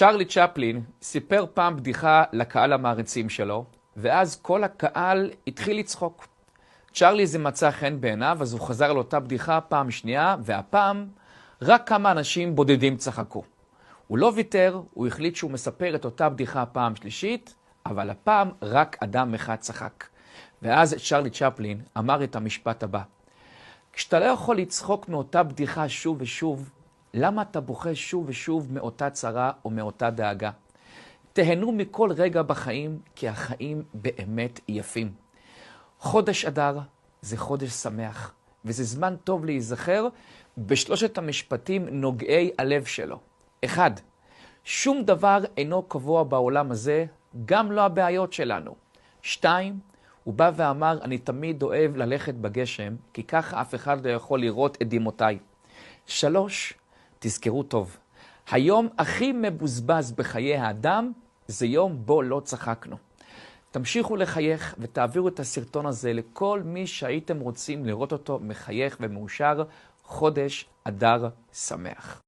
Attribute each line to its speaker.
Speaker 1: צ'רלי צ'פלין סיפר פעם בדיחה לקהל המעריצים שלו, ואז כל הקהל התחיל לצחוק. צ'רלי זה מצא חן בעיניו, אז הוא חזר לאותה בדיחה פעם שנייה, והפעם רק כמה אנשים בודדים צחקו. הוא לא ויתר, הוא החליט שהוא מספר את אותה בדיחה פעם שלישית, אבל הפעם רק אדם אחד צחק. ואז צ'רלי צ'פלין אמר את המשפט הבא: כשאתה לא יכול לצחוק מאותה בדיחה שוב ושוב, למה אתה בוכה שוב ושוב מאותה צרה או מאותה דאגה? תהנו מכל רגע בחיים, כי החיים באמת יפים. חודש אדר זה חודש שמח, וזה זמן טוב להיזכר בשלושת המשפטים נוגעי הלב שלו. 1. שום דבר אינו קבוע בעולם הזה, גם לא הבעיות שלנו. 2. הוא בא ואמר, אני תמיד אוהב ללכת בגשם, כי ככה אף אחד לא יכול לראות את דמעותיי. 3. תזכרו טוב, היום הכי מבוזבז בחיי האדם זה יום בו לא צחקנו. תמשיכו לחייך ותעבירו את הסרטון הזה לכל מי שהייתם רוצים לראות אותו מחייך ומאושר. חודש אדר שמח.